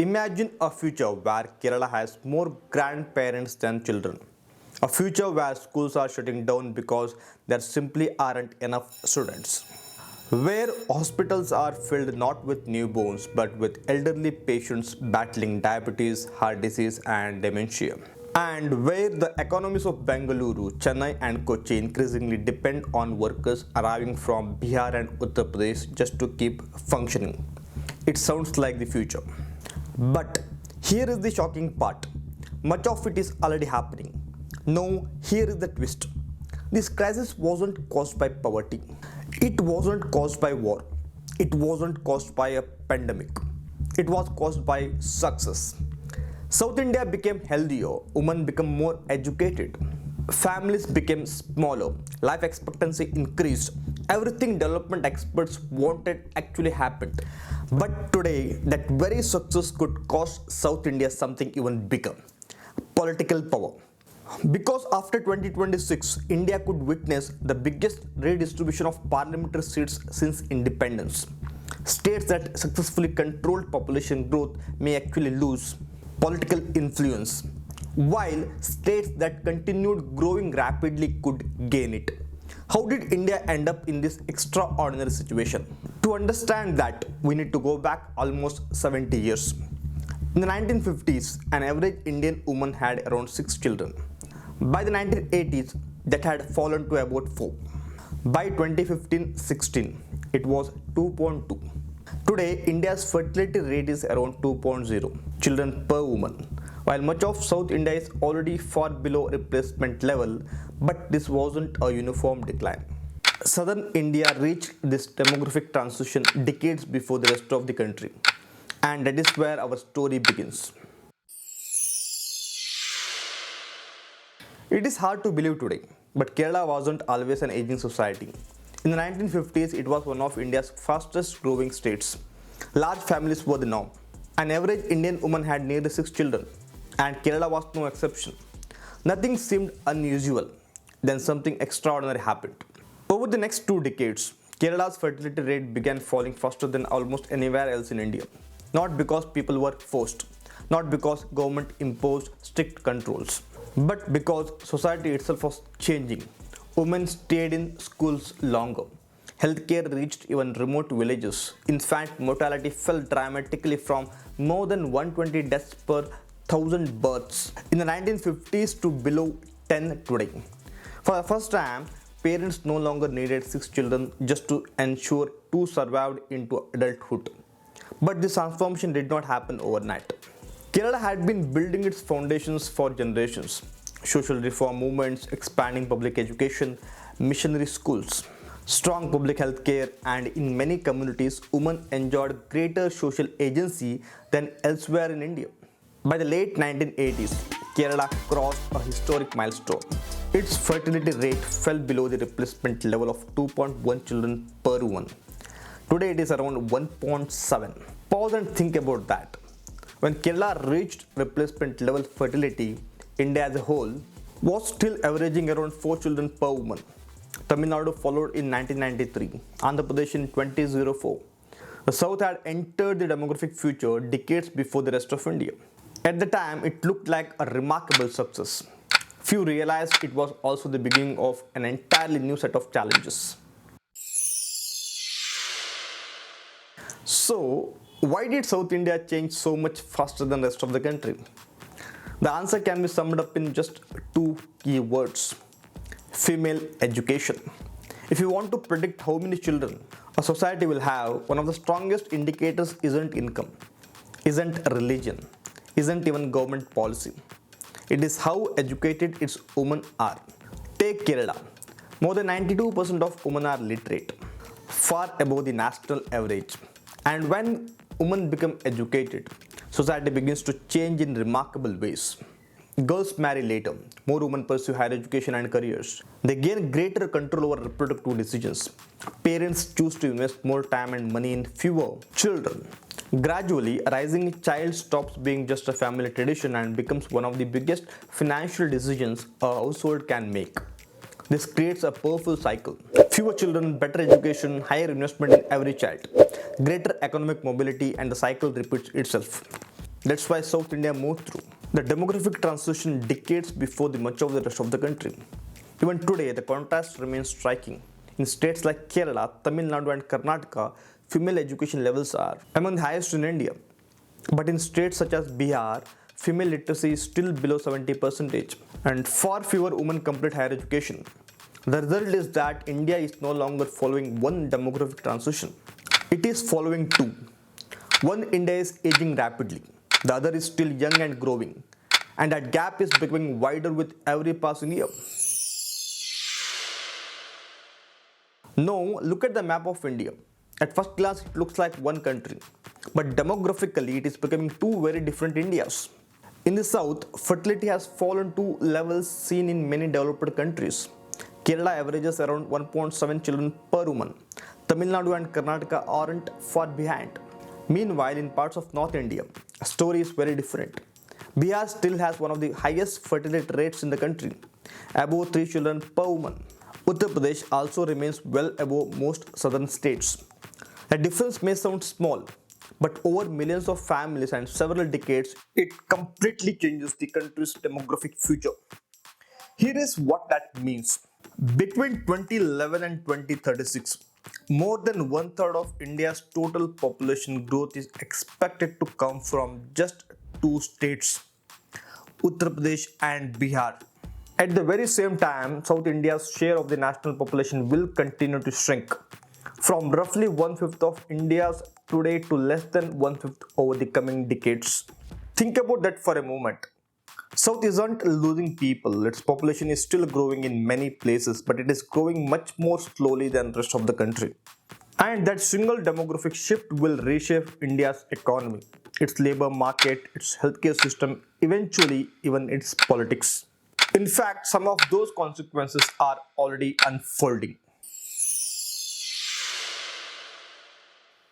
Imagine a future where Kerala has more grandparents than children. A future where schools are shutting down because there simply aren't enough students. Where hospitals are filled not with newborns but with elderly patients battling diabetes, heart disease, and dementia. And where the economies of Bengaluru, Chennai, and Kochi increasingly depend on workers arriving from Bihar and Uttar Pradesh just to keep functioning. It sounds like the future. But here is the shocking part. Much of it is already happening. No, here is the twist. This crisis wasn't caused by poverty. It wasn't caused by war. It wasn't caused by a pandemic. It was caused by success. South India became healthier, women became more educated, families became smaller, life expectancy increased. Everything development experts wanted actually happened. But today, that very success could cost South India something even bigger: political power. Because after 2026, India could witness the biggest redistribution of parliamentary seats since independence. States that successfully controlled population growth may actually lose political influence, while states that continued growing rapidly could gain it. How did India end up in this extraordinary situation? To understand that, we need to go back almost 70 years. In the 1950s, an average Indian woman had around 6 children. By the 1980s, that had fallen to about 4. By 2015-16, it was 2.2. Today, India's fertility rate is around 2.0 children per woman. While much of South India is already far below replacement level, but this wasn't a uniform decline. Southern India reached this demographic transition decades before the rest of the country. And that is where our story begins. It is hard to believe today, but Kerala wasn't always an aging society. In the 1950s, it was one of India's fastest growing states. Large families were the norm. An average Indian woman had nearly 6 children, and Kerala was no exception. Nothing seemed unusual. Then something extraordinary happened. Over the next 2 decades, Kerala's fertility rate began falling faster than almost anywhere else in India. Not because people were forced, not because government imposed strict controls, but because society itself was changing. Women stayed in schools longer. Healthcare reached even remote villages. Infant mortality fell dramatically from more than 120 deaths per 1,000 births in the 1950s to below 10 today. For the first time, parents no longer needed 6 children just to ensure 2 survived into adulthood. But this transformation did not happen overnight. Kerala had been building its foundations for generations. Social reform movements, expanding public education, missionary schools, strong public health care, and in many communities, women enjoyed greater social agency than elsewhere in India. By the late 1980s, Kerala crossed a historic milestone. Its fertility rate fell below the replacement level of 2.1 children per woman. Today it is around 1.7. Pause and think about that. When Kerala reached replacement level fertility, India as a whole was still averaging around 4 children per woman. Tamil Nadu followed in 1993, Andhra Pradesh in 2004. The South had entered the demographic future decades before the rest of India. At the time, it looked like a remarkable success. Few realized it was also the beginning of an entirely new set of challenges. So, why did South India change so much faster than the rest of the country? The answer can be summed up in just 2 key words: female education. If you want to predict how many children a society will have, one of the strongest indicators isn't income, isn't religion, isn't even government policy. It is how educated its women are. Take Kerala. More than 92% of women are literate, far above the national average. And when women become educated, society begins to change in remarkable ways. Girls marry later, more women pursue higher education and careers. They gain greater control over reproductive decisions. Parents choose to invest more time and money in fewer children. Gradually, raising a child stops being just a family tradition and becomes one of the biggest financial decisions a household can make. This creates a powerful cycle. Fewer children, better education, higher investment in every child, greater economic mobility, and the cycle repeats itself. That's why South India moved through the demographic transition decades before the much of the rest of the country. Even today, the contrast remains striking. In states like Kerala, Tamil Nadu, and Karnataka, female education levels are among the highest in India. But in states such as Bihar, female literacy is still below 70%, and far fewer women complete higher education. The result is that India is no longer following one demographic transition, it is following two. One, India is aging rapidly, the other is still young and growing, and that gap is becoming wider with every passing year. Now, look at the map of India. At first glance, it looks like one country, but demographically, it is becoming two very different Indias. In the south, fertility has fallen to levels seen in many developed countries. Kerala averages around 1.7 children per woman. Tamil Nadu and Karnataka aren't far behind. Meanwhile, in parts of North India, the story is very different. Bihar still has one of the highest fertility rates in the country, above 3 children per woman. Uttar Pradesh also remains well above most southern states. The difference may sound small, but over millions of families and several decades, it completely changes the country's demographic future. Here is what that means. Between 2011 and 2036, more than one third of India's total population growth is expected to come from just two states, Uttar Pradesh and Bihar. At the very same time, South India's share of the national population will continue to shrink from roughly one-fifth of India's today to less than one-fifth over the coming decades. Think about that for a moment. South isn't losing people, its population is still growing in many places, but it is growing much more slowly than the rest of the country. And that single demographic shift will reshape India's economy, its labor market, its healthcare system, eventually even its politics. In fact, some of those consequences are already unfolding.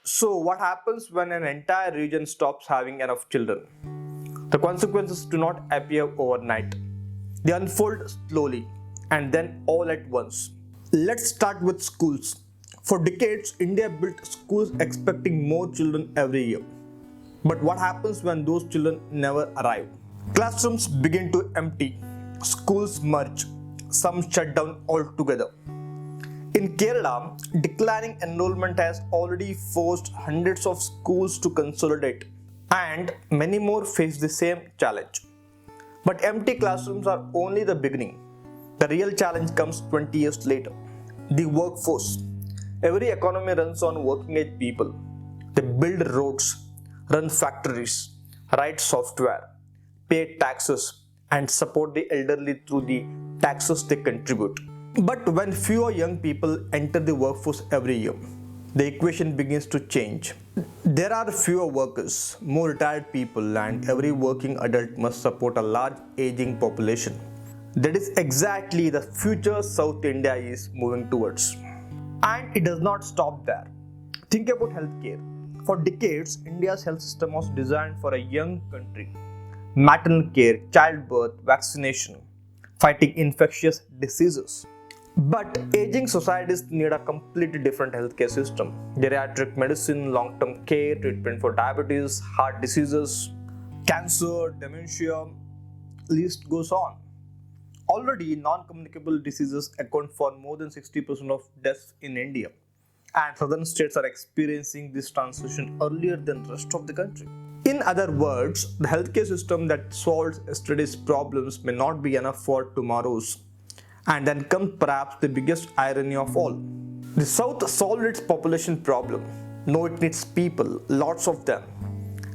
So, what happens when an entire region stops having enough children? The consequences do not appear overnight. They unfold slowly and then all at once. Let's start with schools. For decades, India built schools expecting more children every year. But what happens when those children never arrive? Classrooms begin to empty, schools merge, some shut down altogether. In Kerala, declining enrollment has already forced hundreds of schools to consolidate, and many more face the same challenge. But empty classrooms are only the beginning. The real challenge comes 20 years later. The workforce. Every economy runs on working age people. They build roads, run factories, write software, pay taxes, and support the elderly through the taxes they contribute. But when fewer young people enter the workforce every year, the equation begins to change. There are fewer workers, more retired people, and every working adult must support a large aging population. That is exactly the future South India is moving towards. And it does not stop there. Think about healthcare. For decades, India's health system was designed for a young country. Maternal care, childbirth, vaccination, fighting infectious diseases. But aging societies need a completely different healthcare system. Geriatric medicine, long-term care, treatment for diabetes, heart diseases, cancer, dementia, list goes on. Already, non-communicable diseases account for more than 60% of deaths in India, and southern states are experiencing this transition earlier than the rest of the country. In other words, the healthcare system that solves yesterday's problems may not be enough for tomorrow's. And then comes perhaps the biggest irony of all. The South solved its population problem. Now it needs people, lots of them.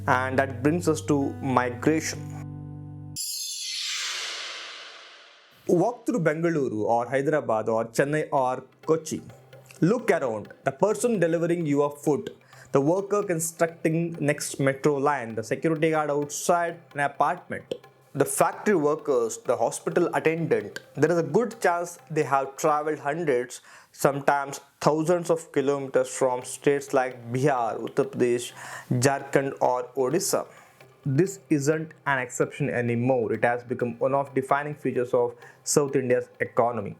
And that brings us to migration. Walk through Bengaluru or Hyderabad or Chennai or Kochi. Look around. The person delivering your food, the worker constructing next metro line, the security guard outside an apartment, the factory workers, the hospital attendant. There is a good chance they have traveled hundreds, sometimes thousands of kilometers from states like Bihar, Uttar Pradesh, Jharkhand or Odisha. This isn't an exception anymore. It has become one of the defining features of South India's economy.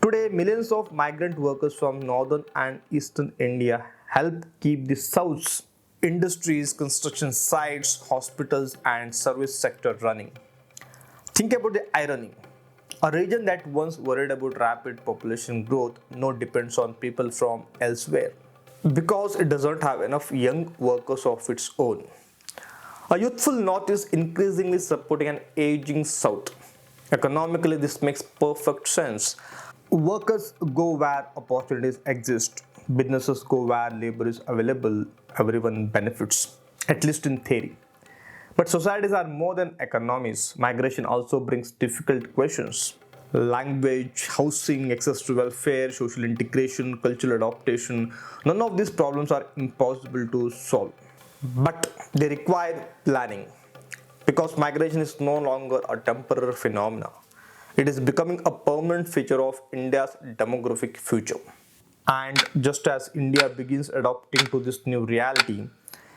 Today, millions of migrant workers from northern and eastern India help keep the South's industries, construction sites, hospitals, and service sector running. Think about the irony. A region that once worried about rapid population growth now depends on people from elsewhere because it doesn't have enough young workers of its own. A youthful North is increasingly supporting an aging South. Economically, this makes perfect sense. Workers go where opportunities exist, businesses go where labor is available, everyone benefits, at least in theory. But societies are more than economies. Migration also brings difficult questions. Language, housing, access to welfare, social integration, cultural adaptation. None of these problems are impossible to solve. But they require planning because migration is no longer a temporary phenomenon. It is becoming a permanent feature of India's demographic future. And just as India begins adapting to this new reality,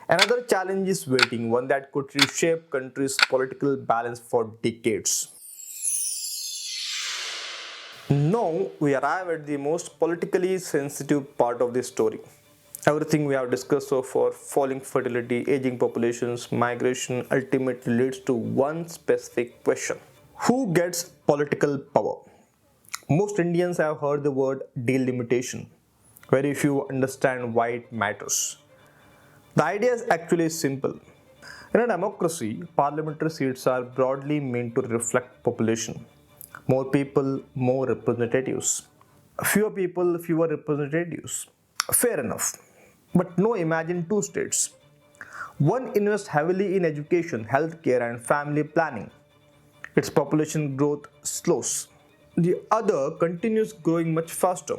another challenge is waiting, one that could reshape country's political balance for decades. Now we arrive at the most politically sensitive part of this story. Everything we have discussed so far, falling fertility, aging populations, migration, ultimately leads to one specific question. Who gets political power? Most Indians have heard the word delimitation. Very few understand why it matters. The idea is actually simple. In a democracy, parliamentary seats are broadly meant to reflect population. More people, more representatives. Fewer people, fewer representatives. Fair enough. But now imagine two states. One invests heavily in education, healthcare, and family planning. Its population growth slows. The other continues growing much faster.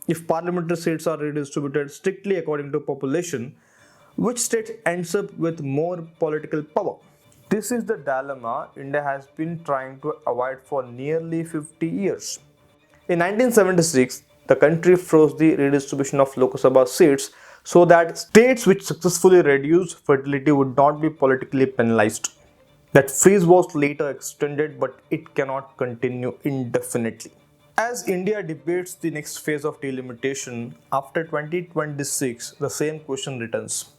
If parliamentary seats are redistributed strictly according to population, which state ends up with more political power? This is the dilemma India has been trying to avoid for nearly 50 years. In 1976, the country froze the redistribution of Lok Sabha seats so that states which successfully reduced fertility would not be politically penalized. That freeze was later extended, but it cannot continue indefinitely. As India debates the next phase of delimitation, after 2026, the same question returns.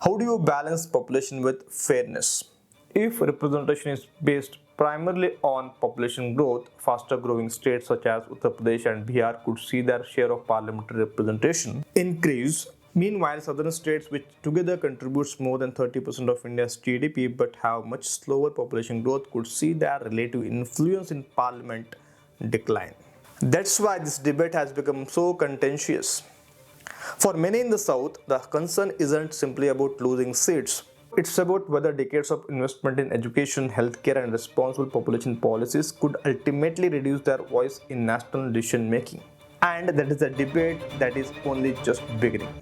How do you balance population with fairness? If representation is based primarily on population growth, faster growing states such as Uttar Pradesh and Bihar could see their share of parliamentary representation increase. Meanwhile, southern states, which together contributes more than 30% of India's GDP but have much slower population growth, could see their relative influence in parliament decline. That's why this debate has become so contentious. For many in the south, the concern isn't simply about losing seats. It's about whether decades of investment in education, healthcare, and responsible population policies could ultimately reduce their voice in national decision making. And that is a debate that is only just beginning.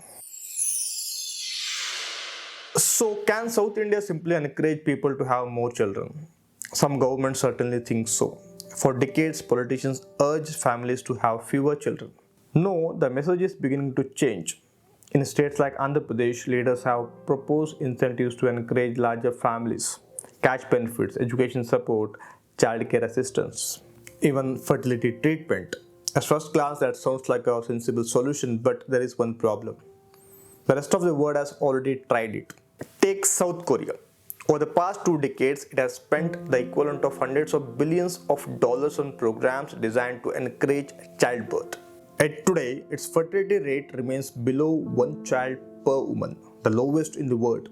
So, can South India simply encourage people to have more children? Some governments certainly think so. For decades, politicians urged families to have fewer children. No, the message is beginning to change. In states like Andhra Pradesh, leaders have proposed incentives to encourage larger families, cash benefits, education support, childcare assistance, even fertility treatment. At first glance, that sounds like a sensible solution, but there is one problem. The rest of the world has already tried it. Take South Korea. Over the past 2 decades, it has spent the equivalent of hundreds of billions of dollars on programs designed to encourage childbirth. Yet today, its fertility rate remains below one child per woman, the lowest in the world.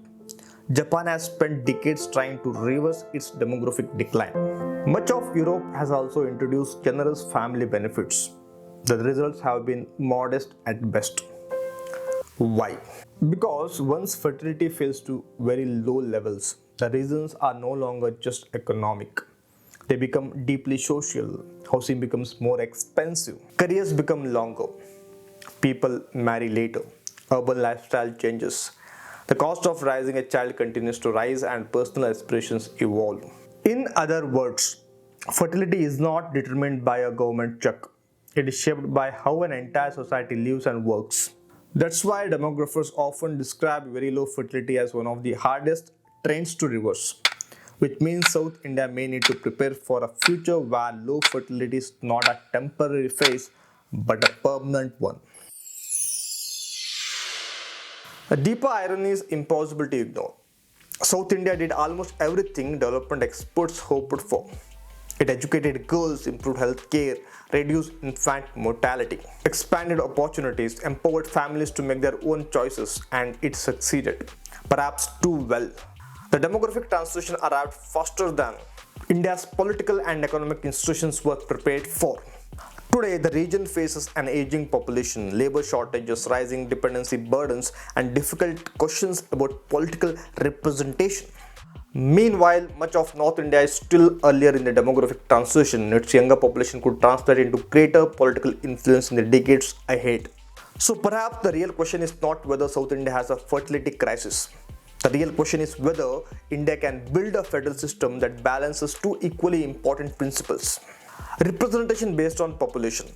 Japan has spent decades trying to reverse its demographic decline. Much of Europe has also introduced generous family benefits. The results have been modest at best. Why? Because once fertility falls to very low levels, the reasons are no longer just economic. They become deeply social. Housing becomes more expensive. Careers become longer. People marry later. Urban lifestyle changes. The cost of raising a child continues to rise and personal aspirations evolve. In other words, fertility is not determined by a government check. It is shaped by how an entire society lives and works. That's why demographers often describe very low fertility as one of the hardest trends to reverse, which means South India may need to prepare for a future where low fertility is not a temporary phase but a permanent one. A deeper irony is impossible to ignore. South India did almost everything development experts hoped for. It educated girls, improved health care, reduced infant mortality, expanded opportunities, empowered families to make their own choices, and it succeeded, perhaps too well. The demographic transition arrived faster than India's political and economic institutions were prepared for. Today, the region faces an aging population, labor shortages, rising dependency burdens, and difficult questions about political representation. Meanwhile, much of North India is still earlier in the demographic transition. Its younger population could translate into greater political influence in the decades ahead. So perhaps the real question is not whether South India has a fertility crisis. The real question is whether India can build a federal system that balances two equally important principles: representation based on population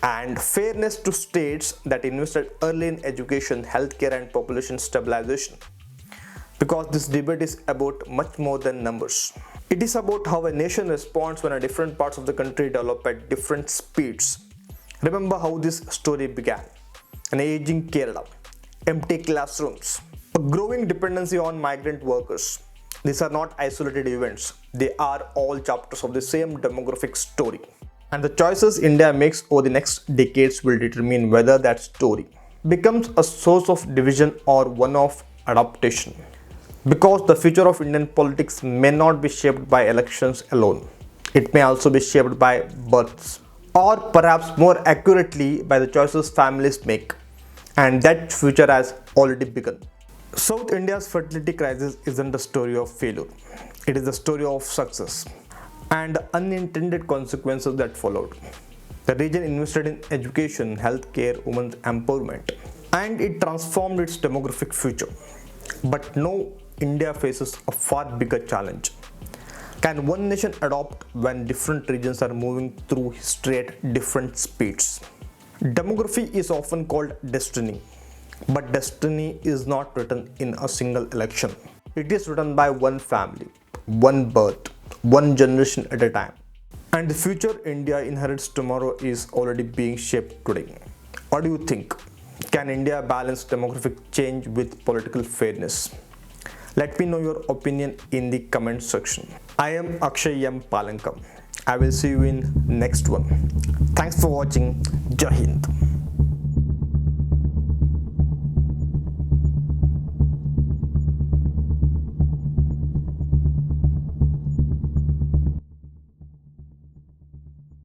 and fairness to states that invested early in education, healthcare, and population stabilization. Because this debate is about much more than numbers. It is about how a nation responds when different parts of the country develop at different speeds. Remember how this story began. An aging Kerala, empty classrooms, a growing dependency on migrant workers. These are not isolated events. They are all chapters of the same demographic story. And the choices India makes over the next decades will determine whether that story becomes a source of division or one of adaptation. Because the future of Indian politics may not be shaped by elections alone. It may also be shaped by births, or perhaps more accurately by the choices families make. And that future has already begun. South India's fertility crisis isn't a story of failure. It is a story of success and the unintended consequences that followed. The region invested in education, healthcare, women's empowerment, and it transformed its demographic future. But now India faces a far bigger challenge. Can one nation adopt when different regions are moving through history at different speeds? Demography is often called destiny, but destiny is not written in a single election. It is written by one family, one birth, one generation at a time. And the future India inherits tomorrow is already being shaped today. What do you think? Can India balance demographic change with political fairness? Let me know your opinion in the comment section. I am Akshay M. Palankam. I will see you in next one. Thanks for watching. Jai Hind.